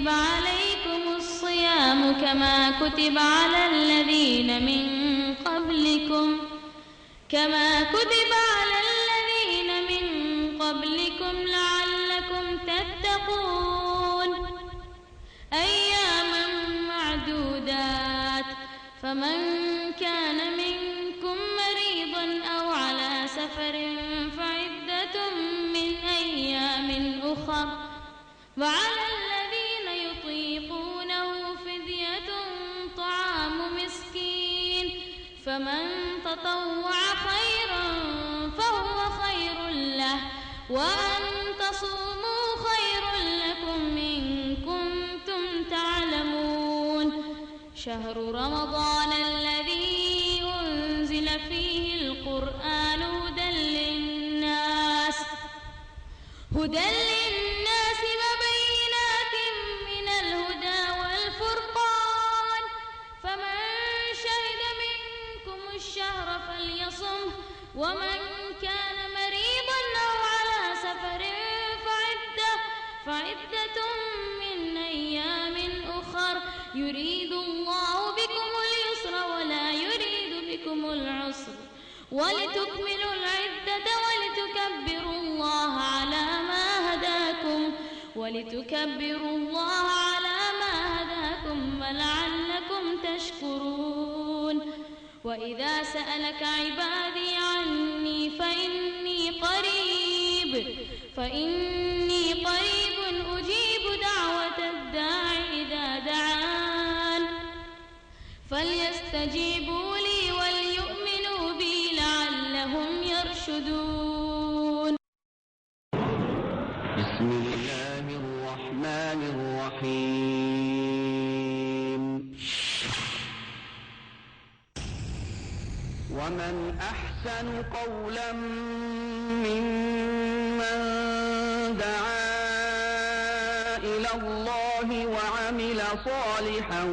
كتب عليكم الصيام كما كتب على الذين من قبلكم لعلكم تتقون أياما معدودات فمن كان منكم مريضا أو على سفر فعدة من أيام أخر وعلى الذين يطيقونه فدية طعام مسكين فمن تطوع خيرا فهو خير له وأن تصوموا خير لكم إن كنتم تعلمون شهر رمضان الذي أنزل فيه القرآن هدى للناس وبينات من الهدى والفرقان فمن شهد منكم الشهر فليصم ومن كان مريضا أو على سفر فعدة من أيام أخر يريد الله بكم اليسر ولا يريد بكم العسر ولتكملوا العدة ولتكبروا الله على ما هداكم ولعلكم تشكرون وإذا سألك عبادي عني فإني قريب أجيب دعوة الداع إذا دعان فليستجيبوا لي وليؤمنوا بي لعلهم يرشدون بسم الله الرحمن الرحيم ومن أحسن قولا ممن دعا إلى الله وعمل صالحا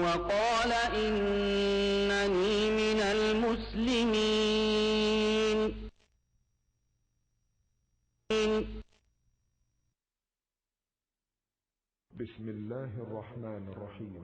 وقال إنني من المسلمين بسم الله الرحمن الرحيم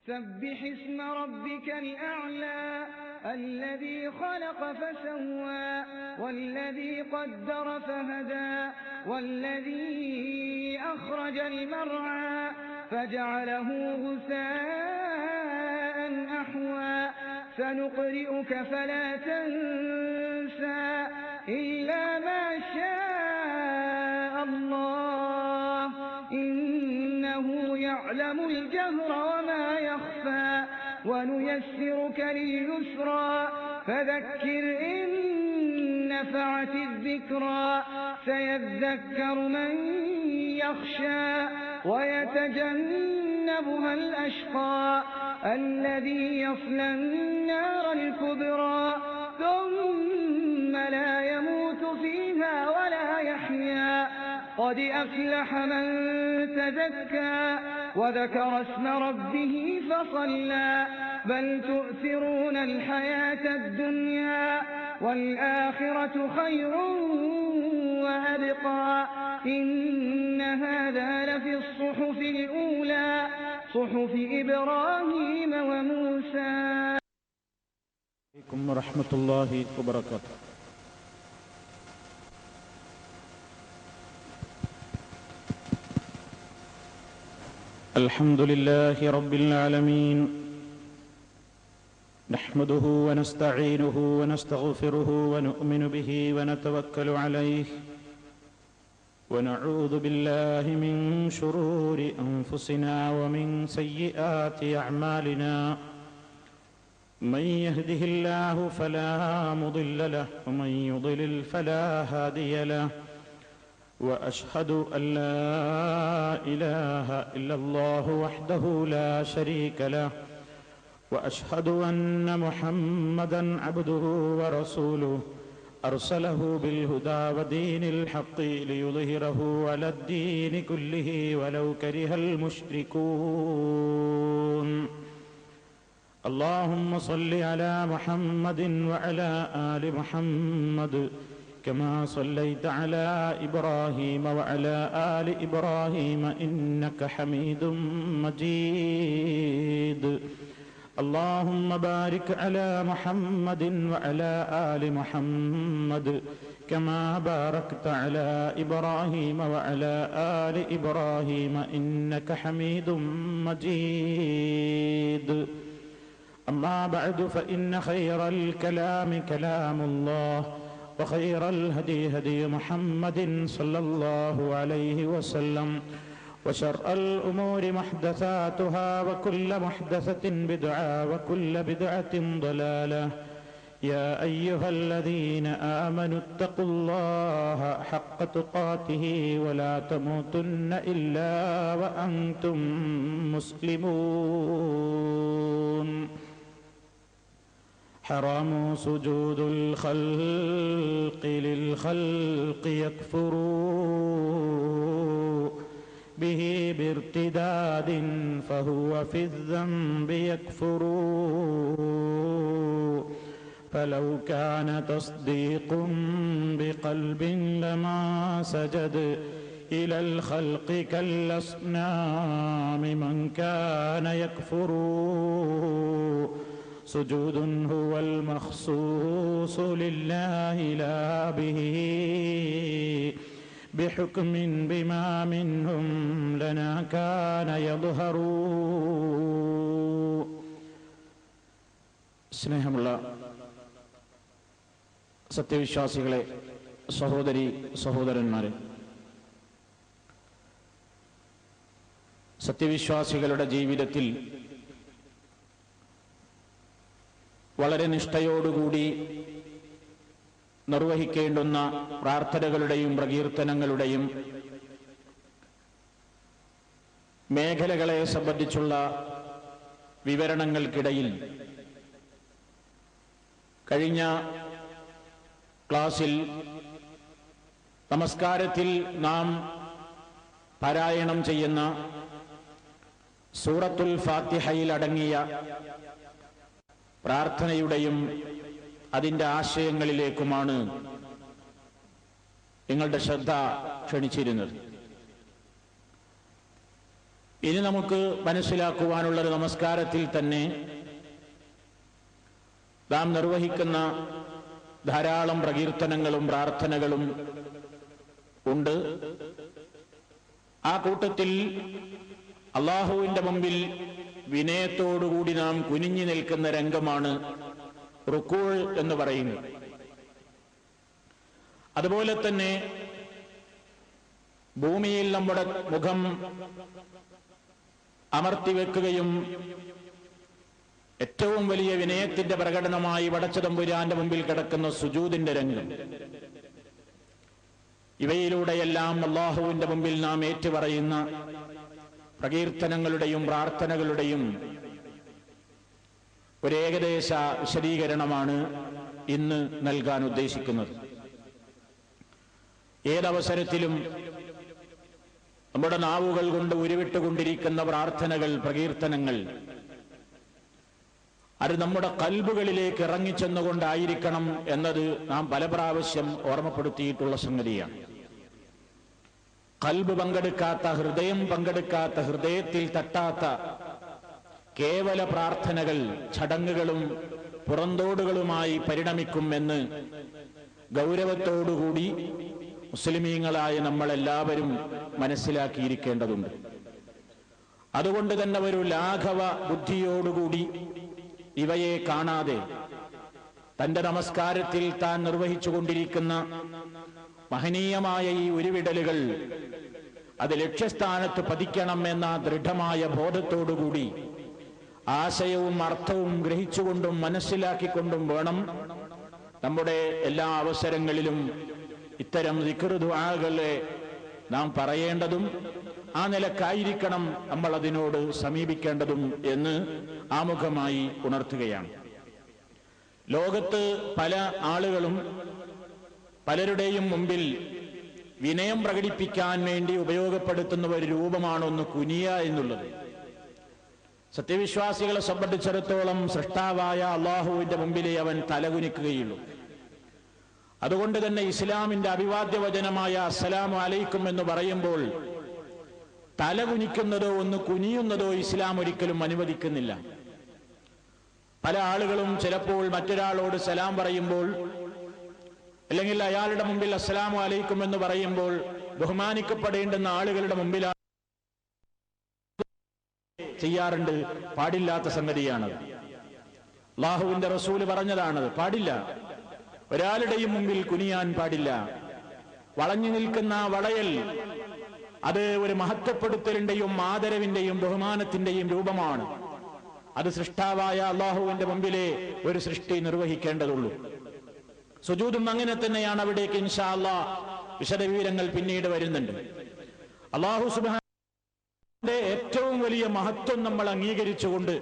سبح اسم ربك الأعلى الذي خلق فسوى والذي قدر فهدى والذي أخرج المرعى فجعله غثاء أحوى سنقرئك فلا تنسى إلا ما شاء الله إنه يعلم الجهر وما يخفى ونيسرك لليسرى فذكر إن نفعت الذكرى سيذكر من يخشى ويتجنبها الأشقى الذي يصلى النار الكبرى ثم لا يموت فيها ولا يحيا قد أفلح من تزكى وذكر اسم ربه فصلى بل تؤثرون الحياة الدنيا والآخرة خير وأبقى إن هذا لفي الصحف الأولى صحف إبراهيم وموسى. عليكم ورحمة الله وبركاته. الحمد لله رب العالمين نحمده ونستعينه ونستغفره ونؤمن به ونتوكل عليه ونعوذ بالله من شرور أنفسنا ومن سيئات أعمالنا من يهده الله فلا مضل له ومن يضلل فلا هادي له وأشهد أن لا إله إلا الله وحده لا شريك له وأشهد أن محمدًا عبده ورسوله أرسله بالهدى ودين الحق ليظهره على الدين كله ولو كره المشركون. اللهم صل على محمد وعلى آل محمد كما صليت على إبراهيم وعلى آل إبراهيم إنك حميد مجيد اللهم بارك على محمد وعلى آل محمد كما باركت على إبراهيم وعلى آل إبراهيم إنك حميد مجيد أما بعد فإن خير الكلام كلام الله وخير الهدي هدي محمد صلى الله عليه وسلم وشر الأمور محدثاتها وكل محدثة بدعة وكل بدعة ضلالة يا أيها الذين آمنوا اتقوا الله حق تقاته ولا تموتن إلا وأنتم مسلمون حرام سجود الخلق للخلق يكفروا به بارتداد فهو في الذنب يكفر فلو كان تصديق بقلب لما سجد إلى الخلق كالأصنام من كان يكفر سجود هو المخصوص لله لا به بحكم بما منهم لنا كان يظهر. സ്നേഹമുള്ള സത്യവിശ്വാസികളെ, സഹോദരി സഹോദരന്മാരെ, സത്യവിശ്വാസികളുടെ ജീവിതത്തിൽ വളരെ നിഷ്ഠയോടുകൂടി നിർവഹിക്കേണ്ടുന്ന പ്രാർത്ഥനകളുടെയും പ്രകീർത്തനങ്ങളുടെയും മേഖലകളെ സംബന്ധിച്ചുള്ള വിവരണങ്ങൾക്കിടയിൽ കഴിഞ്ഞ ക്ലാസിൽ നമസ്കാരത്തിൽ നാം പാരായണം ചെയ്യുന്ന സൂറത്തുൽ ഫാത്തിഹയിൽ അടങ്ങിയ പ്രാർത്ഥനയുടെയും അതിൻ്റെ ആശയങ്ങളിലേക്കുമാണ് നിങ്ങളുടെ ശ്രദ്ധ ക്ഷണിച്ചിരുന്നത്. ഇനി നമുക്ക് മനസ്സിലാക്കുവാനുള്ളത്, നമസ്കാരത്തിൽ തന്നെ നാം നിർവഹിക്കുന്ന ധാരാളം പ്രകീർത്തനങ്ങളും പ്രാർത്ഥനകളും ഉണ്ട്. ആ കൂട്ടത്തിൽ അള്ളാഹുവിന്റെ മുമ്പിൽ വിനയത്തോടുകൂടി നാം കുനിഞ്ഞു നിൽക്കുന്ന രംഗമാണ് റുക്കൂ എന്ന് പറയുന്നത്. അതുപോലെ തന്നെ ഭൂമിയിൽ നമ്മുടെ മുഖം അമർത്തിവെക്കുകയും ഏറ്റവും വലിയ വിനയത്തിന്റെ പ്രകടനമായി പടച്ചതമ്പുരാന്റെ മുമ്പിൽ കിടക്കുന്ന സുജൂദിന്റെ രംഗം, ഇവയിലൂടെയെല്ലാം അല്ലാഹുവിന്റെ മുമ്പിൽ നാം ഏറ്റുപറയുന്ന പ്രകീർത്തനങ്ങളുടെയും പ്രാർത്ഥനകളുടെയും ഒരു ഏകദേശ വിശദീകരണമാണ് ഇന്ന് നൽകാൻ ഉദ്ദേശിക്കുന്നത്. ഏതവസരത്തിലും നമ്മുടെ നാവുകൾ കൊണ്ട് ഉരുവിട്ടുകൊണ്ടിരിക്കുന്ന പ്രാർത്ഥനകൾ, പ്രകീർത്തനങ്ങൾ, അത് നമ്മുടെ ഖൽബുകളിലേക്ക് ഇറങ്ങിച്ചെന്നുകൊണ്ടായിരിക്കണം എന്നത് നാം പല പ്രാവശ്യം ഓർമ്മപ്പെടുത്തിയിട്ടുള്ള സംഗതിയാണ്. ഖൽബ് പങ്കെടുക്കാത്ത, ഹൃദയം പങ്കെടുക്കാത്ത, ഹൃദയത്തിൽ തട്ടാത്ത കേവല പ്രാർത്ഥനകൾ ചടങ്ങുകളും പുറന്തോടുകളുമായി പരിണമിക്കും എന്ന് ഗൗരവത്തോടുകൂടി മുസ്ലിമീങ്ങളായ നമ്മളെല്ലാവരും മനസ്സിലാക്കിയിരിക്കേണ്ടതുണ്ട്. അതുകൊണ്ട് തന്നെ ഒരു ലാഘവ ബുദ്ധിയോടുകൂടി ഇവയെ കാണാതെ തന്റെ നമസ്കാരത്തിൽ താൻ നിർവഹിച്ചുകൊണ്ടിരിക്കുന്ന മഹനീയമായ ഈ ഉരുവിടലുകൾ അത് ലക്ഷ്യസ്ഥാനത്ത് പതിക്കണം എന്ന ദൃഢമായ ബോധത്തോടുകൂടി ആശയവും അർത്ഥവും ഗ്രഹിച്ചുകൊണ്ടും മനസ്സിലാക്കിക്കൊണ്ടും വേണം നമ്മുടെ എല്ലാ അവസരങ്ങളിലും ഇത്തരം ദിക്ർ ദുആകളെ നാം പറയേണ്ടതും ആ നിലക്കായിരിക്കണം നമ്മൾ അതിനോട് സമീപിക്കേണ്ടതും എന്ന് ആമുഖമായി ഉണർത്തുകയാണ്. ലോകത്ത് പല ആളുകളും പലരുടെയും മുമ്പിൽ വിനയം പ്രകടിപ്പിക്കാൻ വേണ്ടി ഉപയോഗപ്പെടുത്തുന്ന ഒരു രൂപമാണ് ഒന്ന് കുനിയ എന്നുള്ളത്. സത്യവിശ്വാസികളെ സംബന്ധിച്ചിടത്തോളം സൃഷ്ടാവായ അള്ളാഹുവിന്റെ മുമ്പിലേ അവൻ തലകുനിക്കുകയുള്ളൂ. അതുകൊണ്ട് തന്നെ ഇസ്ലാമിന്റെ അഭിവാദ്യ വചനമായ അസ്സലാമു അലൈക്കും എന്ന് പറയുമ്പോൾ തല കുനിക്കുന്നതോ ഒന്ന് കുനിയുന്നതോ ഇസ്ലാം ഒരിക്കലും അനുവദിക്കുന്നില്ല. പല ആളുകളും ചിലപ്പോൾ മറ്റൊരാളോട് സലാം പറയുമ്പോൾ അല്ലെങ്കിൽ അയാളുടെ മുമ്പിൽ അസ്സലാമു അലൈക്കും എന്ന് പറയുമ്പോൾ ബഹുമാനിക്കപ്പെടേണ്ടുന്ന ആളുകളുടെ മുമ്പിലാണ് ചെയ്യാറുണ്ട്. പാടില്ലാത്ത സംഗതിയാണത്. അല്ലാഹുവിന്റെ റസൂല് പറഞ്ഞതാണത്. പാടില്ല. ഒരാളുടെയും മുമ്പിൽ കുനിയാൻ പാടില്ല. വളഞ്ഞു നിൽക്കുന്ന വളയൽ അത് ഒരു മഹത്വപ്പെടുത്തലിന്റെയും ആദരവിന്റെയും ബഹുമാനത്തിന്റെയും രൂപമാണ്. അത് സൃഷ്ടാവായ അല്ലാഹുവിന്റെ മുമ്പിലെ ഒരു സൃഷ്ടി നിർവഹിക്കേണ്ടതുള്ളൂ. സുജൂദും അങ്ങനെ തന്നെയാണ്. അവിടേക്ക് ഇൻഷാ അല്ലാഹ് വിശദവിവരങ്ങൾ പിന്നീട് വരുന്നുണ്ട്. അല്ലാഹു സുബ്ഹാനഹു ഏറ്റവും വലിയ മഹത്വം നമ്മൾ അംഗീകരിച്ചുകൊണ്ട്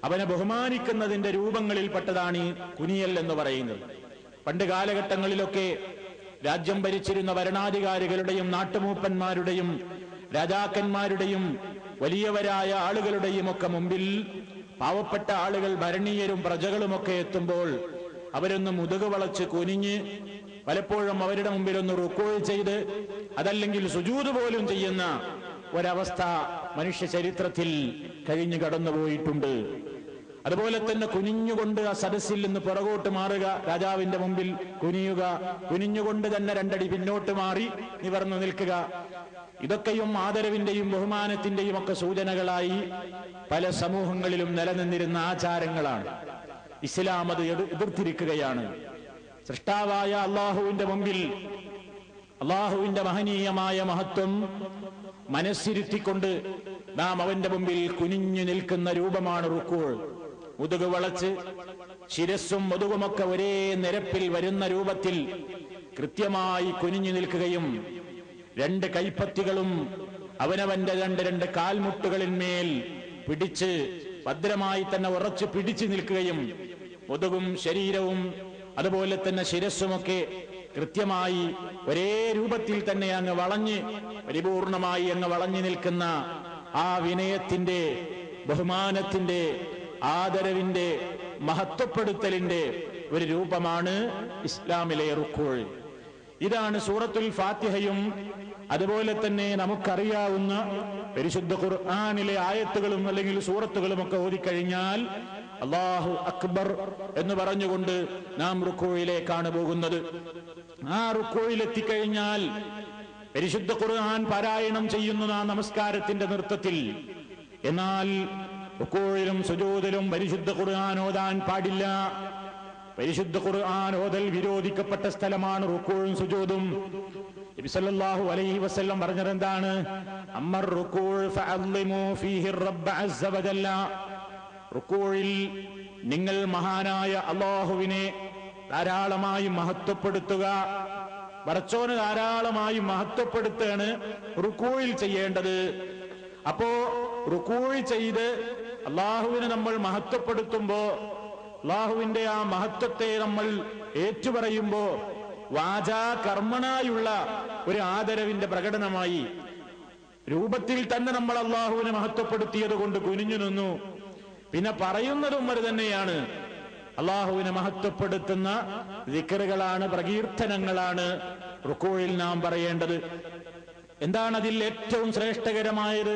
അവനെ ബഹുമാനിക്കുന്നതിന്റെ രൂപങ്ങളിൽപ്പെട്ടതാണ് ഈ കുനിയൽ എന്ന് പറയുന്നത്. പണ്ട് കാലഘട്ടങ്ങളിലൊക്കെ രാജ്യം ഭരിച്ചിരുന്ന ഭരണാധികാരികളുടെയും നാട്ടുമൂപ്പന്മാരുടെയും രാജാക്കന്മാരുടെയും വലിയവരായ ആളുകളുടെയും ഒക്കെ മുമ്പിൽ പാവപ്പെട്ട ആളുകൾ, ഭരണീയരും പ്രജകളുമൊക്കെ എത്തുമ്പോൾ അവരൊന്ന് മുതുക് വളച്ച് കുനിഞ്ഞ് പലപ്പോഴും അവരുടെ മുമ്പിൽ ഒന്ന് റുക്കൂഅ് ചെയ്ത് അതല്ലെങ്കിൽ സുജൂദ് പോലും ചെയ്യുന്ന ഒരവസ്ഥ മനുഷ്യ ചരിത്രത്തിൽ കഴിഞ്ഞു കടന്നുപോയിട്ടുണ്ട്. അതുപോലെ തന്നെ കുനിഞ്ഞുകൊണ്ട് ആ സദസ്സിൽ നിന്ന് പുറകോട്ട് മാറുക, രാജാവിന്റെ മുമ്പിൽ കുനിയുക, കുനിഞ്ഞുകൊണ്ട് തന്നെ രണ്ടടി പിന്നോട്ട് മാറി നിവർന്നു നിൽക്കുക, ഇതൊക്കെയും ആദരവിന്റെയും ബഹുമാനത്തിന്റെയും ഒക്കെ സൂചനകളായി പല സമൂഹങ്ങളിലും നിലനിന്നിരുന്ന ആചാരങ്ങളാണ്. ഇസ്ലാം അത് എതിർത്തിരിക്കുകയാണ്. സൃഷ്ടാവായ അല്ലാഹുവിന്റെ മുമ്പിൽ അല്ലാഹുവിന്റെ മഹനീയമായ മഹത്വം മനസ്സിരുത്തിക്കൊണ്ട് നാം അവന്റെ മുമ്പിൽ കുനിഞ്ഞു നിൽക്കുന്ന രൂപമാണ് റുക്കൂഅ്. മുതുക് വളച്ച് ശിരസ്സും മുതുകുമൊക്കെ ഒരേ നിരപ്പിൽ വരുന്ന രൂപത്തിൽ കൃത്യമായി കുനിഞ്ഞു നിൽക്കുകയും രണ്ട് കൈപ്പത്തികളും അവനവന്റെ രണ്ട് കാൽമുട്ടുകളിന്മേൽ പിടിച്ച് ഭദ്രമായി തന്നെ ഉറച്ചു പിടിച്ചു നിൽക്കുകയും മുതുകും ശരീരവും അതുപോലെ തന്നെ ശിരസ്സുമൊക്കെ കൃത്യമായി ഒരേ രൂപത്തിൽ തന്നെ അങ്ങ് വളഞ്ഞ് പരിപൂർണമായി അങ്ങ് വളഞ്ഞു നിൽക്കുന്ന ആ വിനയത്തിന്റെ, ബഹുമാനത്തിന്റെ, ആദരവിന്റെ, മഹത്വപ്പെടുത്തലിന്റെ ഒരു രൂപമാണ് ഇസ്ലാമിലെ റുക്കൂഅ്. ഇതാണ് സൂറത്തുൽ ഫാത്തിഹയും അതുപോലെ തന്നെ നമുക്കറിയാവുന്ന പരിശുദ്ധ ഖുർആനിലെ ആയത്തുകളും അല്ലെങ്കിൽ സൂറത്തുകളും ഒക്കെ ഓതിക്കഴിഞ്ഞാൽ അല്ലാഹു അക്ബർ എന്ന് പറഞ്ഞുകൊണ്ട് നാം റുക്കൂഇലേക്കാണ് പോകുന്നത്. ആ റുക്കൂഇലെത്തിക്കഴിഞ്ഞാൽ പരിശുദ്ധ ഖുർആൻ പാരായണം ചെയ്യുന്നു നാം നമസ്കാരത്തിന്റെ നൃത്തത്തിൽ. എന്നാൽ റുക്കൂഇലും സുജൂദിലും പരിശുദ്ധ ഖുർആൻ ഓതാൻ പാടില്ല. പരിശുദ്ധ ഖുർആൻ ഓതൽ വിരോധിക്കപ്പെട്ട സ്ഥലമാണ് റുക്കൂഉം സുജൂദും. നബി സല്ലല്ലാഹു അലൈഹി വസല്ലം പറഞ്ഞത് എന്താണ്? അമ്മർ റുക്കൂഉ ഫഅള്ളിമു ഫീഹി റബ്ബ അസ്സ വജല്ല. റുക്കൂഇൽ നിങ്ങൾ മഹാനായ അല്ലാഹുവിനെ ധാരാളമായി മഹത്വപ്പെടുത്തുക. പടച്ചോനെ ധാരാളമായി മഹത്വപ്പെടുത്തുകയാണ് റുക്കൂഇൽ ചെയ്യേണ്ടത്. അപ്പോ റുക്കൂഇ ചെയ്ത് അല്ലാഹുവിനെ നമ്മൾ മഹത്വപ്പെടുത്തുമ്പോ, അല്ലാഹുവിന്റെ ആ മഹത്വത്തെ നമ്മൾ ഏറ്റുപറയുമ്പോ വാചാ കർമ്മണായുള്ള ഒരു ആദരവിന്റെ പ്രകടനമായി രൂപത്തിൽ തന്നെ നമ്മൾ അല്ലാഹുവിനെ മഹത്വപ്പെടുത്തിയത് കൊണ്ട് കുനിഞ്ഞു നിന്നു. പിന്നെ പറയുന്നതും അത് തന്നെയാണ്. അല്ലാഹുവിനെ മഹത്വപ്പെടുത്തുന്ന ദിക്റുകളാണ്, പ്രകീർത്തനങ്ങളാണ് റുക്കൂഇൽ നാം പറയേണ്ടത്. എന്താണ് അതിൽ ഏറ്റവും ശ്രേഷ്ഠകരമായത്?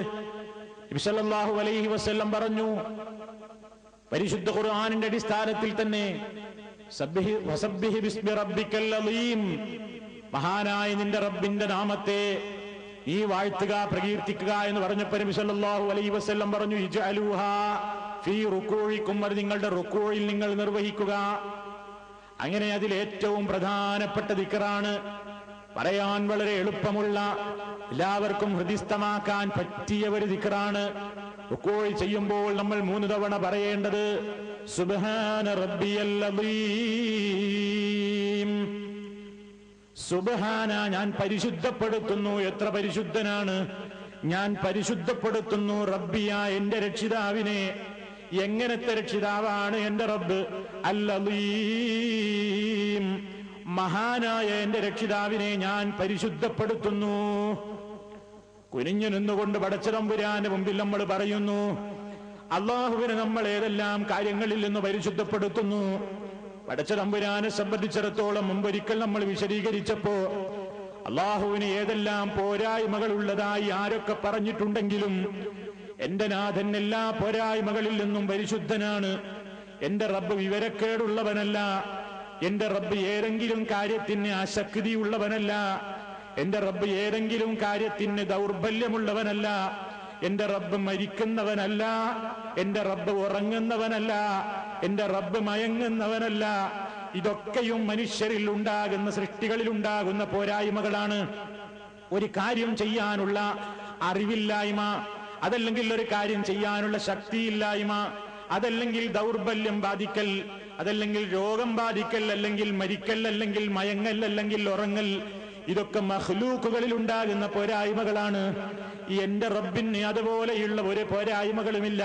നബി സല്ലല്ലാഹു അലൈഹി വസല്ലം പറഞ്ഞു, പരിശുദ്ധ ഖുർആനിന്റെ അടിസ്ഥാനത്തിൽ തന്നെ വസബ്ബിഹ് ബിസ്മി റബ്ബിക്കൽ അളീം, മഹാനായ നിന്റെ റബ്ബിന്റെ നാമത്തെ നീ വാഴ്ത്തുക, പ്രകീർത്തിക്കുക എന്ന് പറഞ്ഞപ്പോൾ നബി സല്ലല്ലാഹു അലൈഹി വസല്ലം പറഞ്ഞു, ഇജ്അലൂഹാ ഫീ റുക്കൂഇക്കും, അത് നിങ്ങളുടെ റുക്കൂഇൽ നിങ്ങൾ നിർവഹിക്കുക. അങ്ങനെ അതിൽ ഏറ്റവും പ്രധാനപ്പെട്ട ദിക്റാണ്, പറയാൻ വളരെ എളുപ്പമുള്ള, എല്ലാവർക്കും ഹൃദിസ്ഥമാക്കാൻ പറ്റിയ ഒരു ദിക്റാണ്. റുക്കൂഇ ചെയ്യുമ്പോൾ നമ്മൾ 3 തവണ പറയേണ്ടത് സുബ്ഹാന റബ്ബിയൽ അളീം. സുബ്ഹാന, ഞാൻ പരിശുദ്ധപ്പെടുത്തുന്നു. എത്ര പരിശുദ്ധനാണ്! ഞാൻ പരിശുദ്ധപ്പെടുത്തുന്നു റബ്ബിയ, എന്റെ രക്ഷിതാവിനെ. എങ്ങനത്തെ രക്ഷിതാവാണ് എന്റെ റബ്ബ്? അൽ അളീം, മഹാനായ എന്റെ രക്ഷിതാവിനെ ഞാൻ പരിശുദ്ധപ്പെടുത്തുന്നു. കുനിഞ്ഞു നിന്നുകൊണ്ട് പടച്ചതമ്പുരാന്റെ മുമ്പിൽ നമ്മൾ പറയുന്നു, അള്ളാഹുവിനെ നമ്മൾ ഏതെല്ലാം കാര്യങ്ങളിൽ നിന്ന് പരിശുദ്ധപ്പെടുത്തുന്നു. പടച്ച തമ്പുരാനെ സംബന്ധിച്ചിടത്തോളം മുമ്പൊരിക്കൽ നമ്മൾ വിശദീകരിച്ചപ്പോ അള്ളാഹുവിന് ഏതെല്ലാം പോരായ്മകൾ ഉള്ളതായി ആരൊക്കെ പറഞ്ഞിട്ടുണ്ടെങ്കിലും എന്റെ നാഥൻ എല്ലാ പോരായ്മകളിൽ നിന്നും പരിശുദ്ധനാണ്. എന്റെ റബ്ബ് വിവരക്കേടുള്ളവനല്ല. എന്റെ റബ്ബ് ഏതെങ്കിലും കാര്യത്തിന് അശക്തിയുള്ളവനല്ല. എന്റെ റബ്ബ് ഏതെങ്കിലും കാര്യത്തിന് ദൗർബല്യമുള്ളവനല്ല. എന്റെ റബ്ബ് മരിക്കുന്നവനല്ല. എന്റെ റബ്ബ് ഉറങ്ങുന്നവനല്ല. എന്റെ റബ്ബ് മയങ്ങുന്നവനല്ല. ഇതൊക്കെയും മനുഷ്യരിൽ ഉണ്ടാകുന്ന, സൃഷ്ടികളിൽ ഉണ്ടാകുന്ന പോരായ്മകളാണ്. ഒരു കാര്യം ചെയ്യാനുള്ള അറിവില്ലായ്മ, അതല്ലെങ്കിൽ ഒരു കാര്യം ചെയ്യാനുള്ള ശക്തിയില്ലായ്മ, അതല്ലെങ്കിൽ ദൗർബല്യം ബാധിക്കൽ, അതല്ലെങ്കിൽ രോഗം ബാധിക്കൽ, അല്ലെങ്കിൽ മരിക്കൽ, അല്ലെങ്കിൽ മയങ്ങൽ, അല്ലെങ്കിൽ ഉറങ്ങൽ, ഇതൊക്കെ മഖ്ലൂക്കുകളിൽ ഉണ്ടാകുന്ന പോരായ്മകളാണ്. എന്റെ റബ്ബിന് അതുപോലെയുള്ള ഒരു പോരായ്മകളുമില്ല.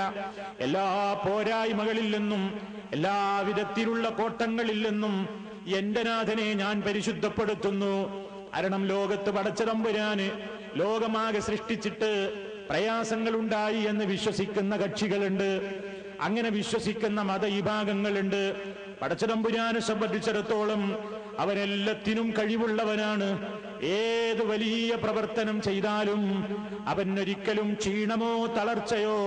എല്ലാ പോരായ്മകളിൽ നിന്നും, എല്ലാ വിധത്തിലുള്ള കോട്ടങ്ങളിൽ നിന്നും എന്റെ നാഥനെ ഞാൻ പരിശുദ്ധപ്പെടുത്തുന്നു. കാരണം ലോകത്ത് പടച്ച തമ്പുരാന് ലോകമാകെ സൃഷ്ടിച്ചിട്ട് പ്രയാസങ്ങളുണ്ടായി എന്ന് വിശ്വസിക്കുന്ന കക്ഷികളുണ്ട്. അങ്ങനെ വിശ്വസിക്കുന്ന മതവിഭാഗങ്ങളുണ്ട്. പടച്ച തമ്പുരാനെ സംബന്ധിച്ചിടത്തോളം അവനെല്ലാത്തിനും കഴിവുള്ളവനാണ്. ഏത് വലിയ പ്രവർത്തനം ചെയ്താലും അവനൊരിക്കലും ക്ഷീണമോ തളർച്ചയോ,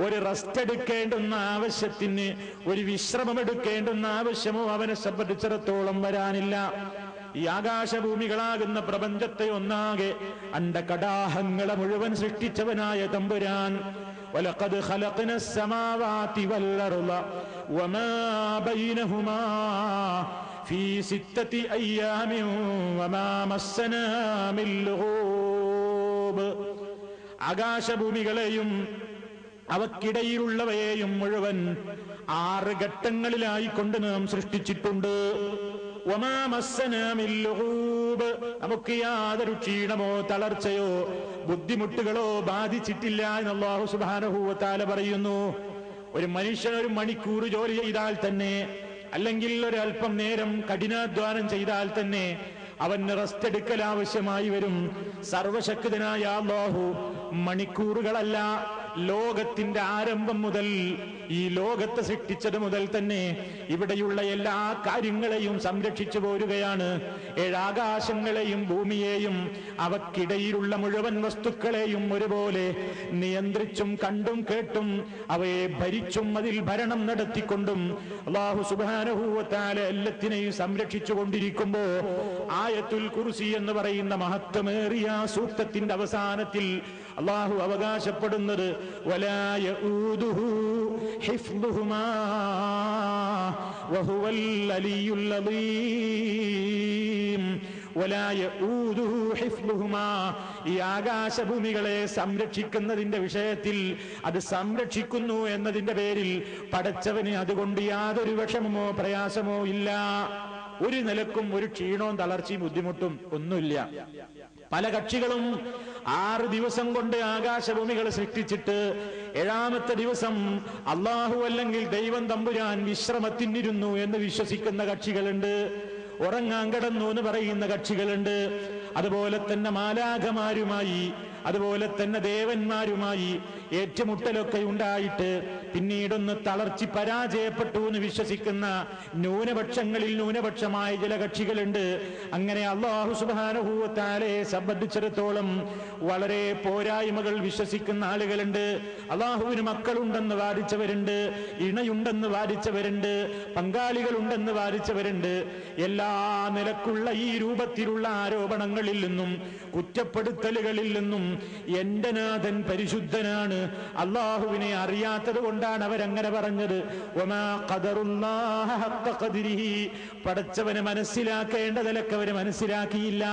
ഒരു റെസ്റ്റ് എടുക്കേണ്ടുന്ന ആവശ്യത്തിന്, ഒരു വിശ്രമമെടുക്കേണ്ടുന്ന ആവശ്യമോ അവനെ സംബന്ധിച്ചിടത്തോളം വരാനില്ല. ഈ ആകാശഭൂമികളാകുന്ന പ്രപഞ്ചത്തെ ഒന്നാകെ അണ്ടകടാഹങ്ങളെ മുഴുവൻ സൃഷ്ടിച്ചവനായ തമ്പുരാൻ وَلَقَدْ خَلَقْنَا السَّمَاوَاتِ وَالْأَرْضَ وَمَا بَيْنَهُمَا فِي 6 أَيَّامٍ وَمَا مَسَّنَا مِن لُغُوبٍ. ആകാശഭൂമികളെയും അവക്കിടയിലുള്ളവയെയും മുഴുവൻ 6 ഘട്ടങ്ങളിലായിക്കൊണ്ട് നാം സൃഷ്ടിച്ചിട്ടുണ്ട്. വമാ മസ്സനാ മിൻ ലുഗൂബ്, നമുക്ക് യാതൊരു ക്ഷീണമോ തളർച്ചയോ ബുദ്ധിമുട്ടുകളോ ബാധിച്ചിട്ടില്ല എന്ന് അല്ലാഹു സുബ്ഹാനഹു വ തആല പറയുന്നു. ഒരു മനുഷ്യൻ ഒരു മണിക്കൂർ ജോലി ചെയ്താൽ തന്നെ, അല്ലെങ്കിൽ ഒരല്പം നേരം കഠിനാധ്വാനം ചെയ്താൽ തന്നെ അവന് റെസ്റ്റ് എടുക്കൽ ആവശ്യമായി വരും. സർവശക്തനായ അല്ലാഹു മണിക്കൂറുകളല്ല, ലോകത്തിന്റെ ആരംഭം മുതൽ, ഈ ലോകത്തെ സൃഷ്ടിച്ചത് മുതൽ തന്നെ ഇവിടെയുള്ള എല്ലാ കാര്യങ്ങളെയും സംരക്ഷിച്ചു പോരുകയാണ്. 7 ആകാശങ്ങളെയും ഭൂമിയെയും അവക്കിടയിലുള്ള മുഴുവൻ വസ്തുക്കളെയും ഒരുപോലെ നിയന്ത്രിച്ചും കണ്ടും കേട്ടും അവയെ ഭരിച്ചും അതിൽ ഭരണം നടത്തിക്കൊണ്ടും അല്ലാഹു സുബ്ഹാനഹു വ തആല എല്ലാത്തിനെയും സംരക്ഷിച്ചു കൊണ്ടിരിക്കുമ്പോ ആയത്തുൽ കുർസി എന്ന് പറയുന്ന മഹത്വമേറിയ സൂക്തത്തിന്റെ അവസാനത്തിൽ അല്ലാഹു അവകാശപ്പെടുന്നത് വലാ യഊദുഹു ഹിഫ്ദുഹുമാ വഹുവൽ അലിയുൽ അദീം. വലാ യഊദുഹു ഹിഫ്ദുഹുമാ, ഈ ആകാശഭൂമികളെ സംരക്ഷിക്കുന്നതിന്റെ വിഷയത്തിൽ അത് സംരക്ഷിക്കുന്നു എന്നതിന്റെ പേരിൽ പടച്ചവന് അതുകൊണ്ട് യാതൊരു വിഷമമോ പ്രയാസമോ ഇല്ല. ഒരു നിലക്കും ഒരു ക്ഷീണവും തളർച്ചയും ബുദ്ധിമുട്ടും ഒന്നുമില്ല. പല കക്ഷികളും 6 ദിവസം കൊണ്ട് ആകാശഭൂമികൾ സൃഷ്ടിച്ചിട്ട് 7ാമത്തെ ദിവസം അള്ളാഹു അല്ലെങ്കിൽ ദൈവം തമ്പുരാൻ വിശ്രമത്തിനിരുന്നു എന്ന് വിശ്വസിക്കുന്ന കക്ഷികളുണ്ട്. ഉറങ്ങാൻ കിടന്നു എന്ന് പറയുന്ന കക്ഷികളുണ്ട്. അതുപോലെ തന്നെ മാലാഖമാരുമായി, അതുപോലെ തന്നെ ദേവന്മാരുമായി ഏറ്റുമുട്ടലൊക്കെ ഉണ്ടായിട്ട് പിന്നീടൊന്ന് തളർച്ചി പരാജയപ്പെട്ടു എന്ന് വിശ്വസിക്കുന്ന ന്യൂനപക്ഷങ്ങളിൽ ന്യൂനപക്ഷമായ ചില കക്ഷികളുണ്ട്. അങ്ങനെ അല്ലാഹു സുബ്ഹാനഹു വ തആലയെ സംബന്ധിച്ചിടത്തോളം വളരെ പോരായ്മകൾ വിശ്വസിക്കുന്ന ആളുകളുണ്ട്. അല്ലാഹുവിന് മക്കളുണ്ടെന്ന് വാദിച്ചവരുണ്ട്, ഇണയുണ്ടെന്ന് വാദിച്ചവരുണ്ട്, പങ്കാളികളുണ്ടെന്ന് വാദിച്ചവരുണ്ട്. എല്ലാ നിലക്കുള്ള ഈ രൂപത്തിലുള്ള ആരോപണങ്ങളിൽ നിന്നും കുറ്റപ്പെടുത്തലുകളിൽ നിന്നും എന്റെ നാഥൻ പരിശുദ്ധനാണ്. അള്ളാഹുവിനെ അറിയാത്തത് കൊണ്ടാണ് അവരങ്ങനെ പറഞ്ഞത്. വമാ ഖദറുല്ലാഹ ഹഖ്ഖ ഖദ്രിഹി, പടച്ചവനെ മനസ്സിലാക്കേണ്ട നിലക്ക് അവര് മനസ്സിലാക്കിയില്ല.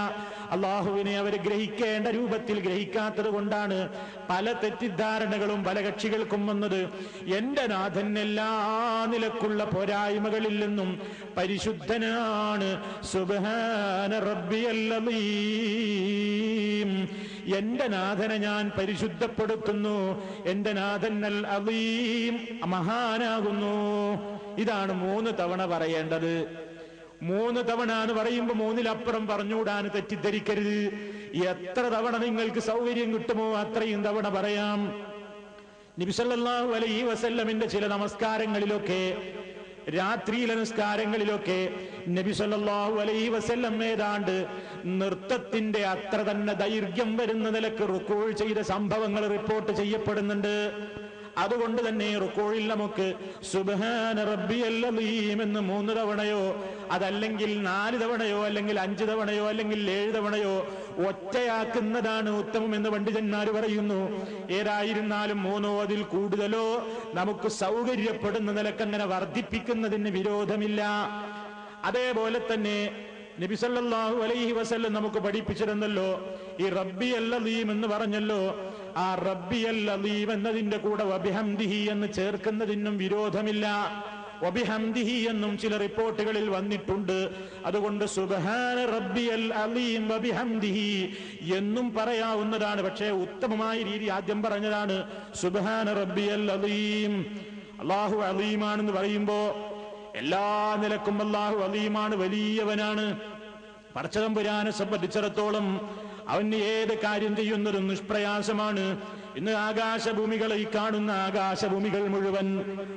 അള്ളാഹുവിനെ അവർ ഗ്രഹിക്കേണ്ട രൂപത്തിൽ ഗ്രഹിക്കാത്തത് കൊണ്ടാണ് പല തെറ്റിദ്ധാരണകളും പല കക്ഷികൾക്കും വന്നത്. എന്റെ നാഥൻ എല്ലാ നിലക്കുള്ള പോരായ്മകളിൽ നിന്നും പരിശുദ്ധനാണ്. സുബ്ഹാന റബ്ബിയൽ അദീം, എന്റെ നാഥനെ ഞാൻ പരിശുദ്ധപ്പെടുത്തുന്നു. എന്റെ നാഥൻ അൽ അദീം, മഹാനാകുന്നു. ഇതാണ് 3 തവണ പറയേണ്ടത്. 3 തവണ എന്ന് പറയുമ്പോൾ 3-ലപ്പുറം പറഞ്ഞുകൂടാൻ തെറ്റിദ്ധരിക്കരുത്. എത്ര തവണ നിങ്ങൾക്ക് സൗകര്യം കിട്ടുമോ അത്രയും തവണ പറയാം. നബി സല്ലല്ലാഹു അലൈഹി വസല്ലമിന്റെ ചില നമസ്കാരങ്ങളിലൊക്കെ രാത്രിയിലെ നിസ്കാരങ്ങളിലൊക്കെ നബി സല്ലല്ലാഹു അലൈഹി വസല്ലം ഏതാണ്ട് നൃത്തത്തിന്റെ അത്ര തന്നെ ദൈർഘ്യം വരുന്ന നിലക്ക് റുക്കൂ ചെയ്ത സംഭവങ്ങൾ റിപ്പോർട്ട് ചെയ്യപ്പെടുന്നുണ്ട്. അതുകൊണ്ട് തന്നെ റുക്കോയിൽ നമുക്ക് സുബ്ഹാന റബ്ബിയൽ അലീം എന്ന് 3 തവണയോ അതല്ലെങ്കിൽ 4 തവണയോ അല്ലെങ്കിൽ 5 തവണയോ അല്ലെങ്കിൽ 7 തവണയോ ഒറ്റയാക്കുന്നതാണ് ഉത്തമം എന്ന് പണ്ഡിതന്മാർ പറയുന്നു. ഏതായിരുന്നാലും 3 അതിൽ കൂടുതലോ നമുക്ക് സൗകര്യപ്പെടുന്ന നിലക്കങ്ങനെ വർദ്ധിപ്പിക്കുന്നതിന് വിരോധമില്ല. അതേപോലെ തന്നെ നബി സല്ലല്ലാഹു അലൈഹി വസല്ലം നമുക്ക് പഠിപ്പിച്ചിരുന്നല്ലോ, ഈ റബ്ബിയൽ അലീം എന്ന് പറഞ്ഞല്ലോ, ആ റബ്ബിയൽ അലീം എന്നതിന്റെ കൂടെ വബിഹംദിഹി എന്ന് ചേർക്കുന്നതിനും വിരോധമില്ല. വബിഹംദിഹി എന്നും ചില റിപ്പോർട്ടുകളിൽ വന്നിട്ടുണ്ട്. അതുകൊണ്ട് സുബ്ഹാന റബ്ബിയൽ അലീം വബിഹംദിഹി എന്നും പറയാവുന്നതാണ്. പക്ഷേ ഉത്തമമായ രീതി ആദ്യം പറഞ്ഞതാണ് സുബ്ഹാന റബ്ബിയൽ അലീം. അല്ലാഹു അലീമാണെന്ന് പറയുമ്പോ എല്ലാ നിലക്കും അല്ലാഹു അലീമാണ്, വലിയവനാണ്. പടച്ചതമ്പുരാനെ സംബന്ധിച്ചിടത്തോളം അവന് ഏത് കാര്യം ചെയ്യുന്നതും നിഷ്പ്രയാസമാണ്. ഇന്ന് ആകാശഭൂമികൾ, ഈ കാണുന്ന ആകാശഭൂമികൾ മുഴുവൻ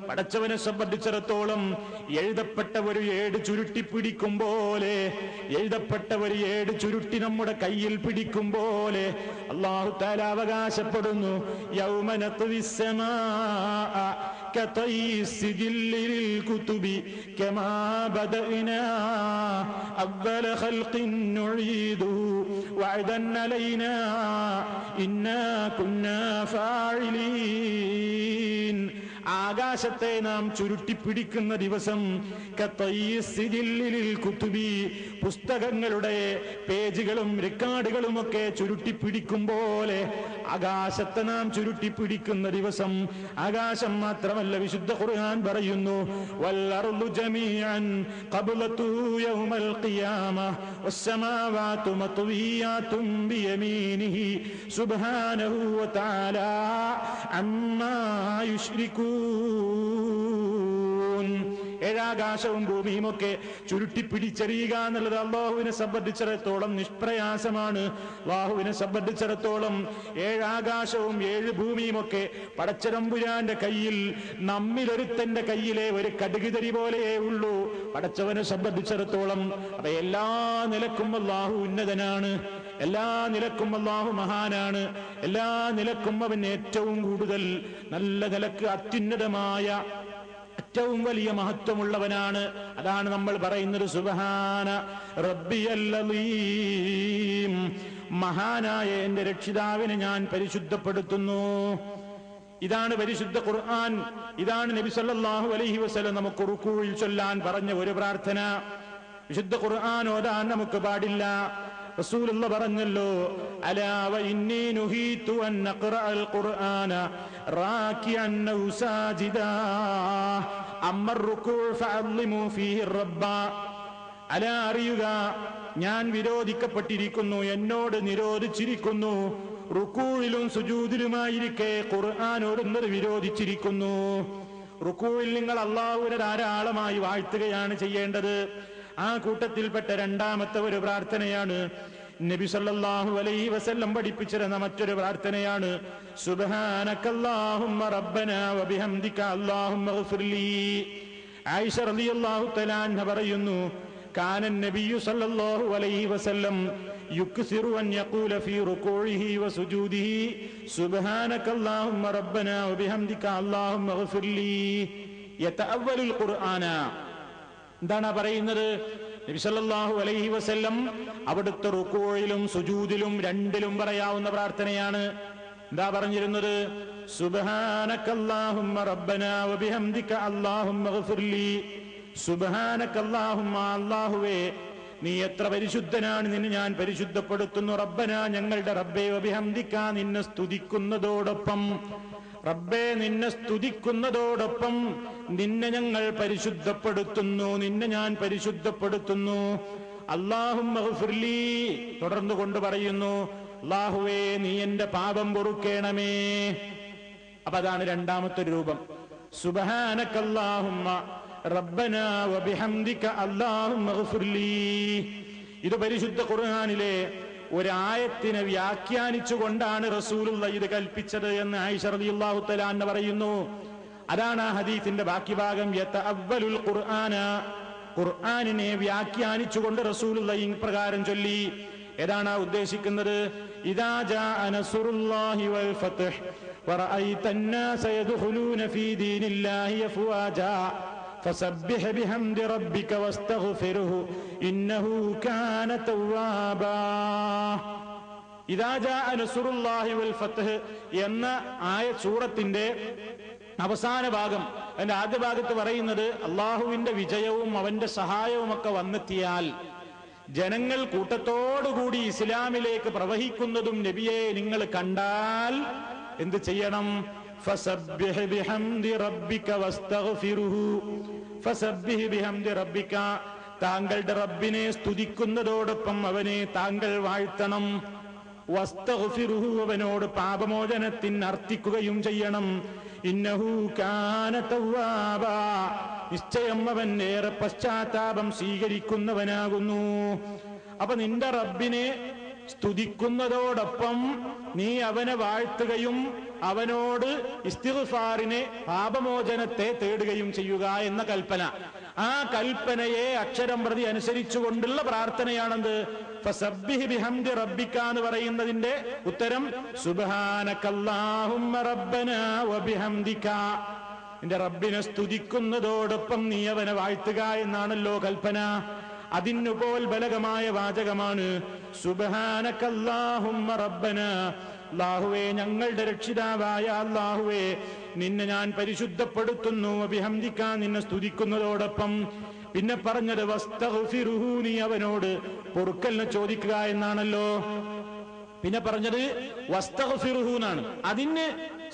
പടച്ചവനെ സംബന്ധിച്ചിടത്തോളം എഴുതപ്പെട്ട ഒരു ഏട് ചുരുട്ടി പിടിക്കും പോലെ, എഴുതപ്പെട്ട ഒരു ഏട് ചുരുട്ടി നമ്മുടെ കയ്യിൽ പിടിക്കും പോലെ അല്ലാഹു തആല അവകാശപ്പെടുന്നു, യൗമ നത്വിസ് സമാഅ കതയി സിജില്ലിൽ കുതുബി കമാ ബദഅനാ അവ്വല ഖൽഖിൻ നുഈദുഹു വഅദൻ അലൈനാ ഇന്നാ കുന്നാ ഫാഇലീൻ. ആകാശത്തെ നാം ചുരുട്ടിപ്പിടിക്കുന്ന ദിവസം കുതുബി, പുസ്തകങ്ങളുടെ പേജുകളും റെക്കോർഡുകളും ഒക്കെ ചുരുട്ടിപ്പിടിക്കും പോലെ ആകാശത്തെ നാം ചുരുട്ടിപ്പിടിക്കുന്ന ദിവസം. ആകാശം മാത്രമല്ല, വിശുദ്ധ ഖുർആൻ പറയുന്നു, വൽ അർളു ജമീഅൻ ഖബ്ലതുഹു യൗമൽ ഖിയാമഹ വസ്സമാവാതു മത്വിയാതുൻ ബിയമീനിഹി സുബ്ഹാനഹു വതആല അമ്മാ യുശ്രികൂൻ. ഏഴാകാശവും ഭൂമിയും ഒക്കെ ചുരുട്ടിപ്പിടിച്ചെറിയുക എന്നുള്ളത് അല്ലാഹുവിനെ സംബന്ധിച്ചിടത്തോളം നിഷ്പ്രയാസമാണ്. അല്ലാഹുവിനെ സംബന്ധിച്ചിടത്തോളം 7 ആകാശവും 7 ഭൂമിയും ഒക്കെ പടച്ചതമ്പുരാന്റെ കയ്യിൽ, നമ്മിലൊരുത്തന്റെ കയ്യിലെ ഒരു കടുകുതരി പോലെയേ ഉള്ളൂ പടച്ചവനെ സംബന്ധിച്ചിടത്തോളം. അപ്പൊ എല്ലാ നിലക്കും അല്ലാഹു ഉന്നതനാണ്, എല്ലാ നിലക്കും അല്ലാഹു മഹാനാണ്, എല്ലാ നിലക്കും അവൻ ഏറ്റവും കൂടുതൽ നല്ല നിലക്ക് അത്യുന്നതമായ ഏറ്റവും വലിയ മഹത്വമുള്ളവനാണ്. അതാണ് നമ്മൾ പറയുന്നത് സുബ്ഹാന റബ്ബിയൽ അലീം. മഹാനായ എന്റെ രക്ഷിതാവിനെ ഞാൻ പരിശുദ്ധപ്പെടുത്തുന്നു. ഇതാണ് പരിശുദ്ധ ഖുർആൻ. ഇതാണ് നബി സല്ലല്ലാഹു അലൈഹി വസല്ലം നമുക്ക് റുകൂഇൽ ചൊല്ലാൻ പറഞ്ഞ ഒരു പ്രാർത്ഥന. വിശുദ്ധ ഖുർആൻ ഓതാൻ നമുക്ക് പാടില്ല. റസൂലുള്ള പറഞ്ഞല്ലോ, അലാ വ ഇന്നി നുഹീതു അൻ നഖറഅൽ ഖുർആന റാകിഅൻ ഔ സാജിദാ അമ്മർ റുകൂഉ ഫഅള്ളിമു ഫീഹി റബ്ബ. അലാ, അറിയുക, ഞാൻ വിരോധിക്കപ്പെട്ടിരിക്കുന്നു, എന്നോട് നിരോധിച്ചിരിക്കുന്നു, റുകൂഇലും സുജൂദിലുമായിരിക്കെ ഖുർആൻ ഓതുന്നത് വിരോധിച്ചിരിക്കുന്നു. റുകൂഇൽ നിങ്ങൾ അല്ലാഹുവിനെ ധാരാളമായി വാഴ്ത്തുകയാണ് ചെയ്യേണ്ടത്. ആ കൂട്ടത്തിൽപ്പെട്ട രണ്ടാമത്തെ ഒരു പ്രാർത്ഥനയാണ് നബി സല്ലല്ലാഹു അലൈഹി വസല്ലം പഠിപ്പിച്ചിരുന്ന മറ്റൊരു പ്രാർത്ഥനയാണ് സുബ്ഹാനകല്ലാഹുമ്മ റബ്ബനാ വബിഹംദിക അല്ലാഹുമ്മ ഗ്ഫിർലി. ആയിഷ റളിയല്ലാഹു തആല അൻഹ പറയുന്നു, കാന നബിയ്യു സല്ലല്ലാഹു അലൈഹി വസല്ലം യുക്സിറു അൻ യഖൂല ഫീ റുകൂഇഹി വസുജൂദിഹി സുബ്ഹാനകല്ലാഹുമ്മ റബ്ബനാ വബിഹംദിക അല്ലാഹുമ്മ ഗ്ഫിർലി യതഅവ്വലുൽ ഖുർആന. എന്താണ് പറയുന്നത്? നബി സല്ലല്ലാഹു അലൈഹി വസല്ലം അവിടുത്തെ റുകൂഇലും സുജൂദിലും രണ്ടിലും പറയാവുന്ന പ്രാർത്ഥനയാണ്. എന്താ പറഞ്ഞിരുന്നത്? സുബ്ഹാനകല്ലാഹുമ്മ റബ്ബനാ വബിഹംദിക അല്ലാഹുമ്മ ഗ്ഫിർലി. സുബ്ഹാനകല്ലാഹുമ്മ, അല്ലാഹുവേ നീ എത്ര പരിശുദ്ധനാണ്, നിന്നെ ഞാൻ പരിശുദ്ധപ്പെടുത്തുന്നു. റബ്ബന, ഞങ്ങളുടെ റബ്ബേ, വബിഹംദിക, നിന്നെ സ്തുതിക്കുന്നതോടൊപ്പം, റബ്ബേ നിന്നെ സ്തുതിക്കുന്നതോടൊപ്പം നിന്നെ ഞങ്ങൾ പരിശുദ്ധപ്പെടുത്തുന്നു, നിന്നെ ഞാൻ പരിശുദ്ധപ്പെടുത്തുന്നു. അല്ലാഹുമ്മ ഗ്ഫിർലി, തുടർന്നു കൊണ്ട് പറയുന്നു, അല്ലാഹുവേ നീ എന്റെ പാപം പൊറുക്കേണമേ. അപ്പൊ അതാണ് രണ്ടാമത്തെ രൂപം. സുബ്ഹാനകല്ലാഹുമ്മ റബ്ബനാ വബിഹംദിക അല്ലാഹുമ്മ ഗ്ഫിർലി. ഇത് പരിശുദ്ധ ഖുർആനിലെ ഒരായത്തിനെ വ്യാഖ്യാനിച്ചുകൊണ്ടാണ് റസൂലുള്ള ഇത് കൽപ്പിച്ചത് എന്ന് ആയിഷ റളിയല്ലാഹു തആല അൻഹ പറയുന്നു. അതാണ് ആ ഹദീസിന്റെ ബാക്കി ഭാഗം. യതഅവ്വലുൽ ഖുർആന, ഖുർആനിനെ വ്യാഖ്യാനിച്ചുകൊണ്ട് റസൂലുള്ളാഹി ഇപ്രകാരം ചൊല്ലി. ഏതാണ് ഉദ്ദേശിക്കുന്നത്? ഇദാ ജാഅ നസ്റുല്ലാഹി വൽ ഫത്ഹ് വറഅയ്ത അന്നാസ യദ്ഖുലൂന ഫീ ദീനില്ലാഹി അഫ്വാജാ ഫസബ്ബിഹ് ബിഹംദി റബ്ബിക വസ്തഗ്ഫിർഹു ഇന്നഹു കാന തവ്വാബാ. ഇദാ ജാഅ നസ്റുല്ലാഹി വൽ ഫത്ഹ് എന്ന സൂറത്തിന്റെ അവസാന ഭാഗം, അതിന്റെ ആദ്യ ഭാഗത്ത് പറയുന്നത് അള്ളാഹുവിന്റെ വിജയവും അവന്റെ സഹായവും ഒക്കെ വന്നെത്തിയാൽ ജനങ്ങൾ കൂട്ടത്തോടുകൂടി ഇസ്ലാമിലേക്ക് പ്രവഹിക്കുന്നതും നബിയെ നിങ്ങൾ കണ്ടാൽ എന്ത് ചെയ്യണം? ഫസബ്ബിഹ് ബിഹംദി റബ്ബിക വസ്തഗ്ഫിർഹു. ഫസബ്ബിഹ് ബിഹംദി റബ്ബിക, താങ്കളുടെ റബ്ബിനെ സ്തുതിക്കുന്നതോടൊപ്പം അവനെ താങ്കൾ വാഴ്ത്തണം. വസ്തഗ്ഫിർഹു, അവനോട് പാപമോചനത്തിന് അർത്ഥിക്കുകയും ചെയ്യണം. ഇന്നഹു കാന തവ്വാബാ, നിശ്ചയം അവൻ ഏറെ പശ്ചാത്താപം സ്വീകരിക്കുന്നവനാകുന്നു. അപ്പൊ നിന്റെ റബ്ബിനെ സ്തുതിക്കുന്നതോടൊപ്പം നീ അവനെ വാഴ്ത്തുകയും അവനോട് ഇസ്തിഗ്ഫാറിനെ, പാപമോചനത്തെ തേടുകയും ചെയ്യുക എന്ന കൽപ്പന. ആ കൽപ്പനയെ അക്ഷരം പ്രതി അനുസരിച്ചുകൊണ്ടുള്ള പ്രാർത്ഥനയാണെന്ത്? ഫസബ്ബിഹ് ബിഹംദി റബ്ബിക എന്ന് പറയുന്നതിന്റെ ഉത്തരം സുബ്ഹാനകല്ലാഹുമ്മ റബ്ബനാ വബിഹംദിക. നിന്റെ റബ്ബിനെ സ്തുതിക്കുന്നതോടൊപ്പം നീ അവനെ വാഴ്ത്തുക എന്നാണല്ലോ കൽപ്പന. അതിനുപോൽ ബലകമായ വാചകമാണ് സുബ്ഹാനകല്ലാഹുമ്മ റബ്ബനാ. അല്ലാഹുവേ, ഞങ്ങളുടെ രക്ഷിതാവായ അല്ലാഹുവേ, നിന്നെ ഞാൻ പരിശുദ്ധപ്പെടുത്തുന്നു. വബിഹംദിക, നിന്നെ സ്തുതിക്കുന്നതോടൊപ്പം. പിന്നെ പറഞ്ഞത് വസ്തഗ്ഫിർഹു, നീ അവനോട് പൊറുക്കലിനെ ചോദിക്കുക എന്നാണല്ലോ. പിന്നെ പറഞ്ഞത് വസ്തഗ്ഫിർഹു എന്നാണ്. അതിന്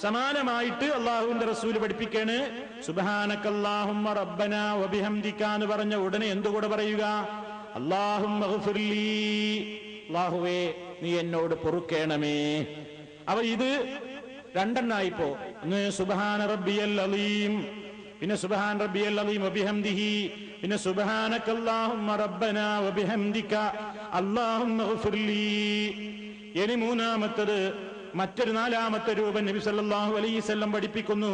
സമാനമായിട്ട് അള്ളാഹുവിന്റെ റസൂൽ പഠിപ്പിക്കാണ് സുബ്ഹാനകല്ലാഹുമ്മ റബ്ബനാ വബിഹംദിക എന്ന് പറഞ്ഞ ഉടനെ എന്തുകൂടെ പറയുക? അല്ലാഹുമ്മ ഗ്ഫിർലീ, അല്ലാഹുവേ നീ എന്നോട് പൊറുക്കേണമേ. അപ്പൊ ഇത് രണ്ടെണ്ണായിപ്പോ. ഒന്ന് സുബ്ഹാന റബ്ബിയൽ അലീം, പിന്നെ സുബ്ഹാന റബ്ബിയൽ അലീം വബിഹംദിഹി, പിന്നെ സുബ്ഹാനകല്ലാഹുമ്മ റബ്ബനാ വബിഹംദിക അല്ലാഹുമ്മ ഗ്ഫിർലീ. ഇനി മൂന്നാമത്തത്, മറ്റൊരു നാലാമത്തെ രൂപം നബി സല്ലല്ലാഹു അലൈഹി വസല്ലം പഠിപ്പിക്കുന്നു.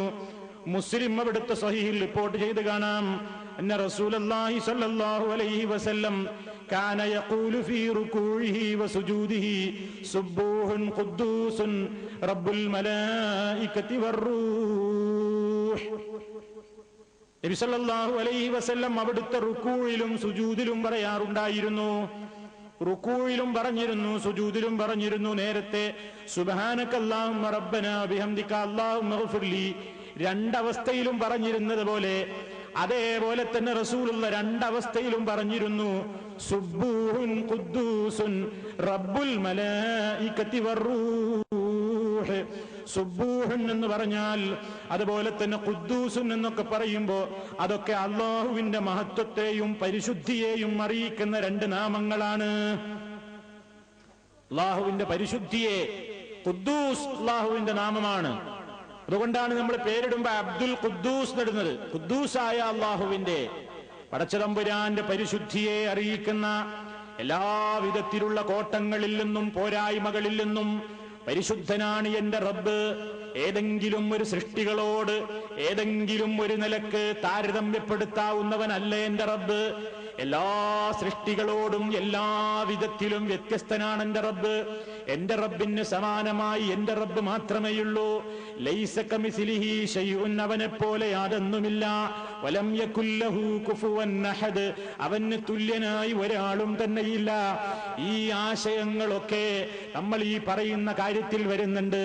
മുസ്ലിം അവിടുത്തെ സ്വഹീഹിൽ റിപ്പോർട്ട് ചെയ്ത് കാണാം. അന്ന റസൂലുള്ളാഹി സ്വല്ലല്ലാഹു അലൈഹി വസല്ലം കാന യഖൂലു ഫീ റുകൂഇഹി വസുജൂദിഹി സുബ്ബൂഹുൻ ഖുദ്ദൂസുൻ റബ്ബുൽ മലായികതി വറൂഹ്. നബി സല്ലല്ലാഹു അലൈഹി വസല്ലം അവിടുത്തെ റുകൂഇലും സുജൂദിലും പറയാറുണ്ടായിരുന്നു. റുകൂഇലും പറഞ്ഞിരുന്നു, സുജൂദിലും പറഞ്ഞിരുന്നു. നേരത്തെ സുബ്ഹാനകല്ലാഹുമ്മ റബ്ബനാ ബിഹംദിക അല്ലാഹുമ്മ ഗ്ഫിർലി രണ്ടവസ്ഥയിലും പറഞ്ഞിരുന്നത് പോലെ, അതേപോലെ തന്നെ റസൂലുള്ള രണ്ടവസ്ഥയിലും പറഞ്ഞിരുന്നു സുബ്ബൂഹുൻ ഖുദ്ദൂസുൻ റബ്ബുൽ മലായികതി വറൂഹ്. സുബ്ബൂഹുൻ എന്ന് പറഞ്ഞാൽ, അതുപോലെ തന്നെ ഖുദ്ദൂസുൻ എന്നൊക്കെ പറയുമ്പോ അതൊക്കെ അല്ലാഹുവിന്റെ മഹത്വത്തെയും പരിശുദ്ധിയെയും അറിയിക്കുന്ന രണ്ട് നാമങ്ങളാണ്. അല്ലാഹുവിന്റെ പരിശുദ്ധിയെ, ഖുദ്ദൂസ് അല്ലാഹുവിന്റെ നാമമാണ്. അതുകൊണ്ടാണ് നമ്മൾ പേരിടുമ്പോ അബ്ദുൽ ഖുദ്ദൂസ് ഇടുന്നത്. ഖുദ്ദൂസായ അല്ലാഹുവിന്റെ, പടച്ചതമ്പുരാന്റെ പരിശുദ്ധിയെ അറിയിക്കുന്ന എല്ലാവിധത്തിലുള്ള കോട്ടങ്ങളിൽ നിന്നും പോരായ്മകളിൽ നിന്നും പരിശുദ്ധനാണ് എന്റെ റബ്ബ്. ഏതെങ്കിലും ഒരു സൃഷ്ടികളോട് ഏതെങ്കിലും ഒരു നിലക്ക് താരതമ്യപ്പെടുത്താവുന്നവനല്ല എന്റെ റബ്ബ്. എല്ലാ സൃഷ്ടികളോടും എല്ലാ വിധത്തിലും വ്യത്യസ്തനാണ് എന്റെ റബ്ബ്. എന്റെ റബ്ബിന് സമാനമായി എന്റെ റബ്ബ് മാത്രമേയുള്ളൂ. ലൈസ കമിസ്ലിഹി ശൈഉൻ, അവനെ പോലെ യാതൊന്നുമില്ല. വലം യകുൽ ലഹു കുഫുവൻ അഹദ്, അവന് തുല്യനായി ഒരാളും തന്നെയില്ല. ഈ ആശയങ്ങളൊക്കെ നമ്മൾ ഈ പറയുന്ന കാര്യത്തിൽ വരുന്നുണ്ട്.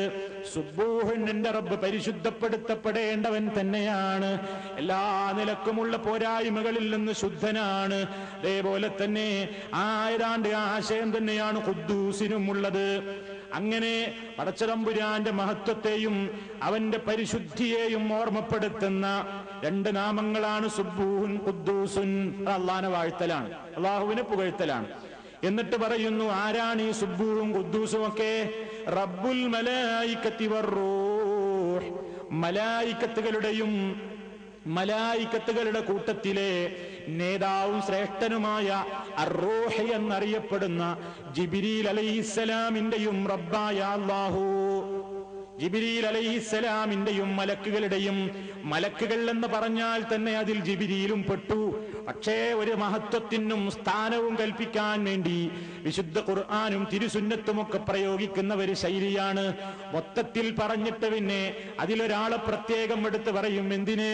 സുബ്ബൂഹൻ, എന്റെ റബ്ബ് പരിശുദ്ധപ്പെടുത്തപ്പെടേണ്ടവൻ തന്നെയാണ്. എല്ലാ നിലക്കുമുള്ള പോരായ്മകളിൽ നിന്ന് ശുദ്ധനാണ്. അതേപോലെ തന്നെ ഏതാണ്ട് ആശയം തന്നെയാണ് ഖുദ്ദൂസിനുമുള്ളത്. അങ്ങനെ പടച്ചതമ്പുരാന്റെ മഹത്വത്തെയും അവന്റെ പരിശുദ്ധിയെയും ഓർമ്മപ്പെടുത്തുന്ന രണ്ട് നാമങ്ങളാണ് സുബ്ബൂഹുൻ ഖുദ്ദൂസുൻ. അള്ളാഹുവിനെ വാഴ്ത്തലാണ്, അള്ളാഹുവിനെ പുകഴ്ത്തലാണ്. എന്നിട്ട് പറയുന്നു, ആരാണ് ഈ സുബ്ബൂഹും ഖുദ്ദൂസും ഒക്കെ? റബ്ബുൽ മലായികതി വറൂഹ്, മലായികത്തുകളുടെയും മലായികത്തുകളുടെ കൂട്ടത്തിലെ നേതാവും ശ്രേഷ്ഠനുമായ അർറൂഹ് എന്നറിയപ്പെടുന്ന ജിബ്രീൽ അലൈഹിസ്സലാമിന്റെയും റബ്ബായ അല്ലാഹു. ജിബ്രീൽ അലൈഹിസ്സലാമിന്റെയും മലക്കുകളുടെയും, മലക്കുകൾ എന്ന് പറഞ്ഞാൽ തന്നെ അതിൽ ജിബ്രീലും പെട്ടു. പക്ഷേ ഒരു മഹത്വത്തിനും സ്ഥാനവും കൽപ്പിക്കാൻ വേണ്ടി വിശുദ്ധ ഖുർആനും തിരുസുന്നത്തും ഒക്കെ പ്രയോഗിക്കുന്ന ഒരു ശൈലിയാണ്. മൊത്തത്തിൽ പറഞ്ഞിട്ട് പിന്നെ അതിലൊരാളെ പ്രത്യേകം എടുത്ത് പറയും. എന്തിന്?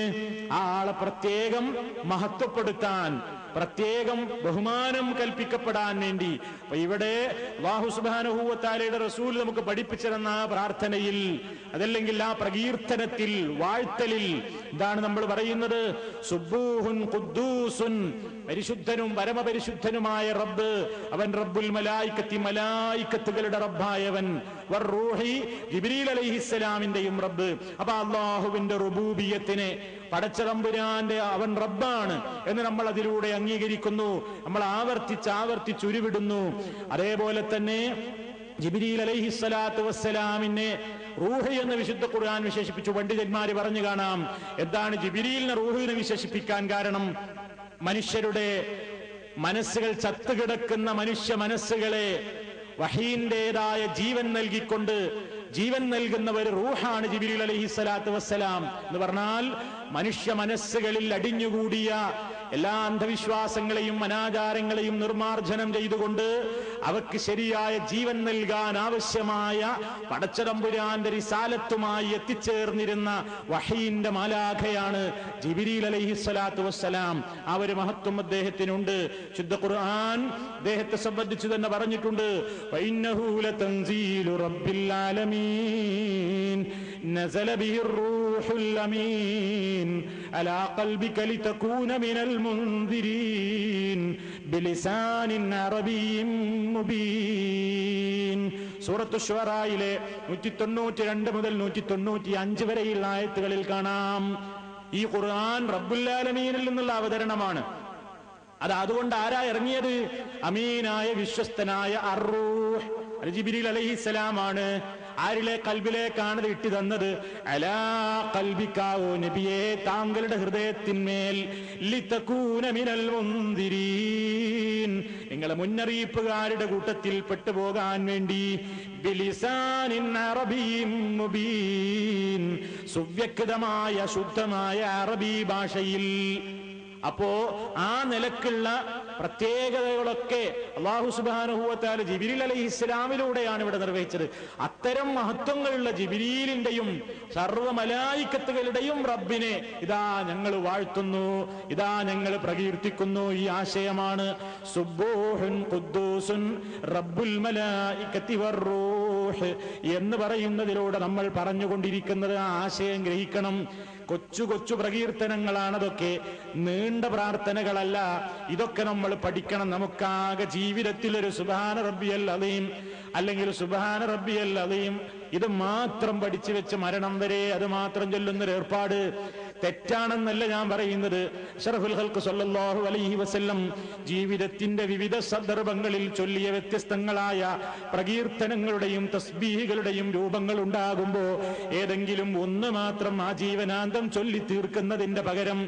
ആ ആളെ പ്രത്യേകം മഹത്വപ്പെടുത്താൻ, പ്രത്യേകം ബഹുമാനം കൽപ്പിക്കപ്പെടാൻ വേണ്ടി. അപ്പൊ ഇവിടെ അല്ലാഹു സുബ്ഹാനഹു വ തആലയുടെ റസൂൽ നമുക്ക് പഠിപ്പിച്ചു തന്ന ആ പ്രാർത്ഥനയിൽ, അതല്ലെങ്കിൽ ആ പ്രകീർത്തനത്തിൽ, വാഴ്ത്തലിൽ എന്താണ് നമ്മൾ പറയുന്നത്? സുബ്ബൂഹുൻ ഖുദ്ദൂസുൻ, പരിശുദ്ധനും പരമപരിശുദ്ധനുമായ റബ്ബ്, അവൻ റബ്ബുൽ മലായികത്തി, മലായികത്തുകളുടെ റബ്ബായവൻ, വറൂഹി, ജിബ്രീൽ അലൈഹിസ്സലാമിന്റെയും റബ്ബ്. അപ്പൊ അല്ലാഹുവിന്റെ റുബൂബിയത്തിനെ, പടച്ചതമ്പുരാന്റെ അവൻ റബ്ബാണ് എന്ന് നമ്മൾ അതിലൂടെ അംഗീകരിക്കുന്നു. നമ്മൾ ആവർത്തിച്ച് ഉരുവിടുന്നു. അതേപോലെ തന്നെ ജിബ്രീൽ അലൈഹിസ്സലാത്തു വസ്സലാമിനെ റൂഹ് എന്ന് വിശുദ്ധ ഖുർആൻ വിശേഷിപ്പിച്ചു. പണ്ഡിതന്മാര് പറഞ്ഞു കാണാം, എന്താണ് ജിബ്രീലിനെ റൂഹ് എന്ന് വിശേഷിപ്പിക്കാൻ കാരണം? മനുഷ്യരുടെ മനസ്സുകൾ, ചത്തുകിടക്കുന്ന മനുഷ്യ മനസ്സുകളെ വഹീന്റേതായ ജീവൻ നൽകിക്കൊണ്ട് ജീവൻ നൽകുന്ന ഒരു റൂഹാണ് ജിബ്രീൽ അലൈഹിസ്സലാത്തു വസ്സലാം. എന്ന് പറഞ്ഞാൽ മനുഷ്യ മനസ്സുകളിൽ അടിഞ്ഞുകൂടിയ എല്ലാ അന്ധവിശ്വാസങ്ങളെയും അനാചാരങ്ങളെയും നിർമാർജനം ചെയ്തുകൊണ്ട് അവർക്ക് ശരിയായ ജീവൻ നൽകാൻ ആവശ്യമായ പടച്ചതമ്പുരാന്റെ റിസാലത്തുമായി എത്തിച്ചേർന്നിരുന്ന വഹീന്റെ മാലാഖയാണ് ജിബ്രീൽ അലൈഹിസ്സലാത്തു വസ്സലാം. ആ ഒരു മഹത്വം അദ്ദേഹത്തിനുണ്ട്. ശുദ്ധ ഖുർആൻ അദ്ദേഹത്തെ സംബന്ധിച്ച് തന്നെ പറഞ്ഞിട്ടുണ്ട്, വഇന്നഹു ലതൻസീലു റബ്ബിൽ ആലമീൻ നസല ബിഹിർ റൂഹുൽ അമീൻ അലാ ഖൽബിക ലിതകൂന മിനൽ മുൻദിരീൻ ബിലിസാനിൻ അറബിയ്യിൻ മുബീൻ. സൂറത്തു ശുഅറയിലെ 192 മുതൽ 195 വരെയുള്ള ആയത്തുകളിൽ കാണാം. ഈ ഖുർആൻ റബ്ബുൽ ആലമീനിൽ നിന്നുള്ള അവതരണമാണ്. അതുകൊണ്ട് ആരാ ഇറങ്ങിയത്? അമീനായ വിശ്വസ്തനായ അർ-റൂഹ് ജിബ്രീൽ അലൈഹിസ്സലാമാണ്. ആരിലെ കൽബിലേക്കാണ് ഇത് ഇട്ടു തന്നത്? അലാ ഖൽബിക, ഓ നബിയേ, താങ്കളുടെ ഹൃദയത്തിന്മേൽ, ലിതകൂന മിനൽ മുൻദിരീൻ, നിങ്ങളെ മുന്നറിയിപ്പുകാരുടെ കൂട്ടത്തിൽ പെട്ടുപോകാൻ വേണ്ടി, ബിലിസാനിൻ അറബിയ്യിൻ മുബീൻ, സുവ്യക്തമായ ശുദ്ധമായ അറബി ഭാഷയിൽ. അപ്പോ ആ നിലക്കുള്ള പ്രത്യേകതകളൊക്കെ അല്ലാഹു സുബ്ഹാനഹു വ തആല ജിബ്രീൽ അലൈഹിസ്സലാമിലൂടെയാണ് ഇവിടെ നിർവഹിച്ചത്. അത്തരം മഹത്വങ്ങളുള്ള ജിബ്രീലിന്റെയും സർവ്വ മലായികത്തുകളുടെയും റബ്ബിനെ ഇതാ ഞങ്ങൾ വാഴ്ത്തുന്നു, ഇതാ ഞങ്ങൾ പ്രകീർത്തിക്കുന്നു. ഈ ആശയമാണ് സുബ്ബൂഹുൻ ഖുദ്ദൂസുൻ റബ്ബുൽ മലായികത്തി വറൂഹ് എന്ന് പറയുന്നതിലൂടെ നമ്മൾ പറഞ്ഞുകൊണ്ടിരിക്കുന്നത്. ആ ആശയം ഗ്രഹിക്കണം. കൊച്ചു കൊച്ചു പ്രകീർത്തനങ്ങളാണതൊക്കെ, നീണ്ട പ്രാർത്ഥനകളല്ല. ഇതൊക്കെ നമ്മൾ പഠിക്കണം. നമുക്കാകെ ജീവിതത്തിൽ ഒരു സുബ്ഹാന റബ്ബിയൽ അലീം അല്ലെങ്കിൽ സുബ്ഹാന റബ്ബിയൽ അലീം ഇത് മാത്രം പഠിച്ചു വെച്ച് മരണം വരെ അത് മാത്രം ചൊല്ലുന്നൊരു ഏർപ്പാട് തെറ്റാണെന്നല്ല ഞാൻ പറയുന്നത്. അഷ്റഫുൽ ഖൽഖ് സ്വല്ലല്ലാഹു അലൈഹി വസല്ലം ജീവിതത്തിന്റെ വിവിധ സന്ദർഭങ്ങളിൽ ചൊല്ലിയ വ്യത്യസ്തങ്ങളായ പ്രകീർത്തനങ്ങളുടെയും തസ്ബീഹുകളുടെയും രൂപങ്ങൾ ഉണ്ടാകുമ്പോൾ ഏതെങ്കിലും ഒന്ന് മാത്രം ആജീവനാന്തം ചൊല്ലി തീർക്കുന്നതിന്റെ പകരം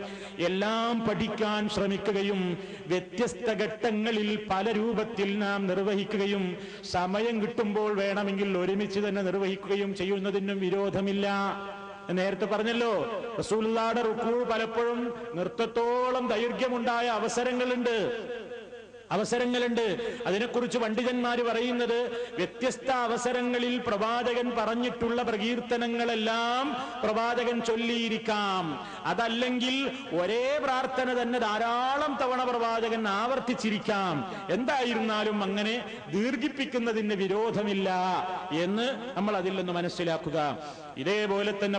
എല്ലാം പഠിക്കാൻ ശ്രമിക്കുകയും വ്യത്യസ്ത ഘട്ടങ്ങളിൽ പല രൂപത്തിൽ നാം നിർവഹിക്കുകയും സമയം കിട്ടുമ്പോൾ വേണമെങ്കിൽ ഒരുമിച്ച് തന്നെ നിർവഹിക്കുകയും ചെയ്യുന്നതിനും വിരോധമില്ല. നേരത്തെ പറഞ്ഞല്ലോ, റസൂലുള്ളാഹിയുടെ റുക്കൂ പലപ്പോഴും നൃത്തത്തോളം ദൈർഘ്യമുണ്ടായ അവസരങ്ങളുണ്ട്. അതിനെക്കുറിച്ച് പണ്ഡിതന്മാര് പറയുന്നത്, വ്യത്യസ്ത അവസരങ്ങളിൽ പ്രവാചകൻ പറഞ്ഞിട്ടുള്ള പ്രകീർത്തനങ്ങളെല്ലാം പ്രവാചകൻ ചൊല്ലിയിരിക്കാം. അതല്ലെങ്കിൽ ഒരേ പ്രാർത്ഥന തന്നെ ധാരാളം തവണ പ്രവാചകൻ ആവർത്തിച്ചിരിക്കാം. എന്തായിരുന്നാലും അങ്ങനെ ദീർഘിപ്പിക്കുന്നതിന് വിരോധമില്ല എന്ന് നമ്മൾ അതിൽ നിന്ന് മനസ്സിലാക്കുക. ഇതേപോലെ തന്നെ